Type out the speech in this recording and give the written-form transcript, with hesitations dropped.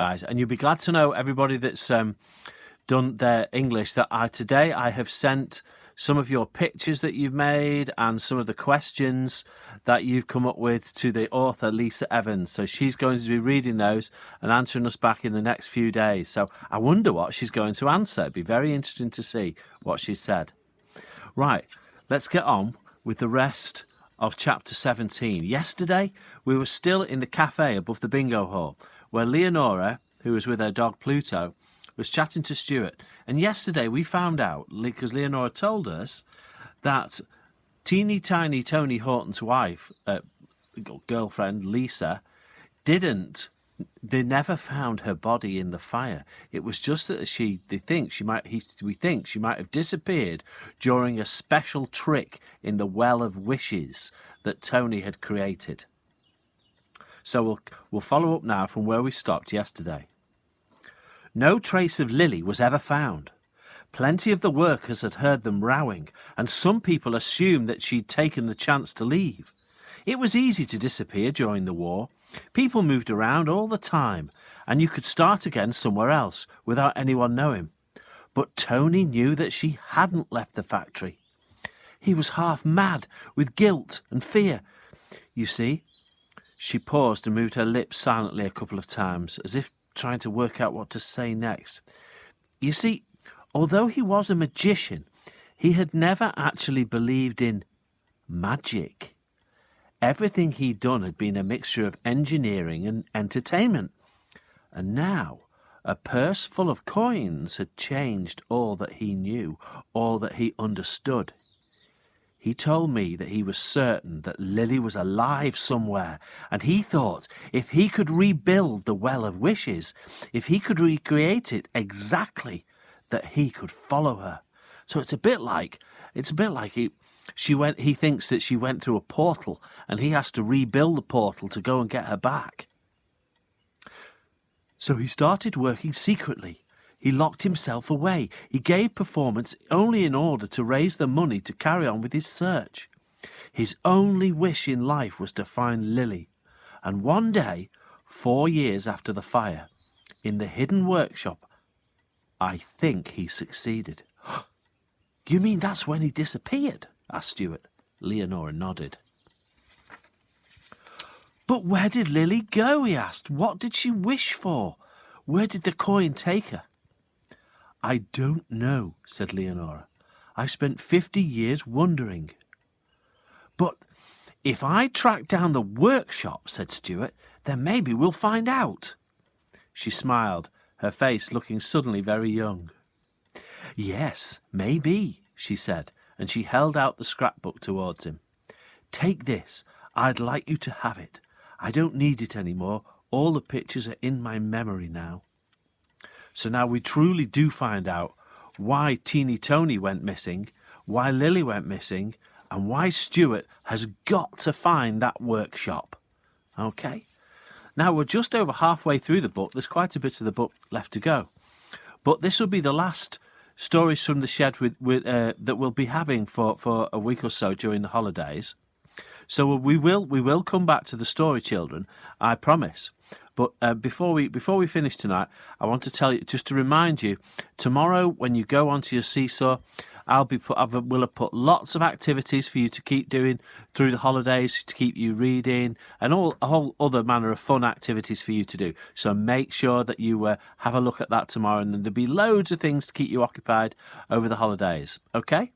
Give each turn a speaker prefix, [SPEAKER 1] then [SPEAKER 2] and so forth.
[SPEAKER 1] guys. And you'll be glad to know, everybody that's done their English, that today I have sent some of your pictures that you've made and some of the questions that you've come up with to the author, Lissa Evans. So she's going to be reading those and answering us back in the next few days. So I wonder what she's going to answer. It'd be very interesting to see what she said. Right, let's get on with the rest of chapter 17. Yesterday, we were still in the cafe above the bingo hall, where Leonora, who was with her dog Pluto, was chatting to Stuart. And yesterday we found out, because Leonora told us, that teeny tiny Tony Horton's wife, girlfriend Lissa, they never found her body in the fire. It was just that we think she might have disappeared during a special trick in the Well of Wishes that Tony had created. So we'll follow up now from where we stopped yesterday. No trace of Lily was ever found. Plenty of the workers had heard them rowing, and some people assumed that she'd taken the chance to leave. It was easy to disappear during the war. People moved around all the time, and you could start again somewhere else without anyone knowing. But Tony knew that she hadn't left the factory. He was half mad with guilt and fear. You see, she paused and moved her lips silently a couple of times, as if trying to work out what to say next. You see, although he was a magician, he had never actually believed in magic. Everything he'd done had been a mixture of engineering and entertainment. And now, a purse full of coins had changed all that he knew, all that he understood. He told me that he was certain that Lily was alive somewhere, and he thought if he could rebuild the Well of Wishes, if he could recreate it exactly, that he could follow her. So it's a bit like he thinks that she went through a portal, and he has to rebuild the portal to go and get her back. So he started working secretly. He locked himself away. He gave performance only in order to raise the money to carry on with his search. His only wish in life was to find Lily. And one day, 4 years after the fire, in the hidden workshop, I think he succeeded. You mean that's when he disappeared? Asked Stuart. Leonora nodded. But where did Lily go? He asked. What did she wish for? Where did the coin take her? I don't know, said Leonora. I've spent 50 years wondering. But if I track down the workshop, said Stuart, then maybe we'll find out. She smiled, her face looking suddenly very young. Yes, maybe, she said, and she held out the scrapbook towards him. Take this. I'd like you to have it. I don't need it anymore. All the pictures are in my memory now. So now we truly do find out why Teeny Tony went missing, why Lily went missing, and why Stuart has got to find that workshop. Okay? Now we're just over halfway through the book. There's quite a bit of the book left to go. But this will be the last stories from the shed that we'll be having for a week or so during the holidays. So we will come back to the story, children, I promise. But before we finish tonight, I want to tell you, just to remind you, tomorrow when you go onto your Seesaw, we'll have put lots of activities for you to keep doing through the holidays to keep you reading, and a whole other manner of fun activities for you to do. So make sure that you have a look at that tomorrow, and there'll be loads of things to keep you occupied over the holidays. Okay?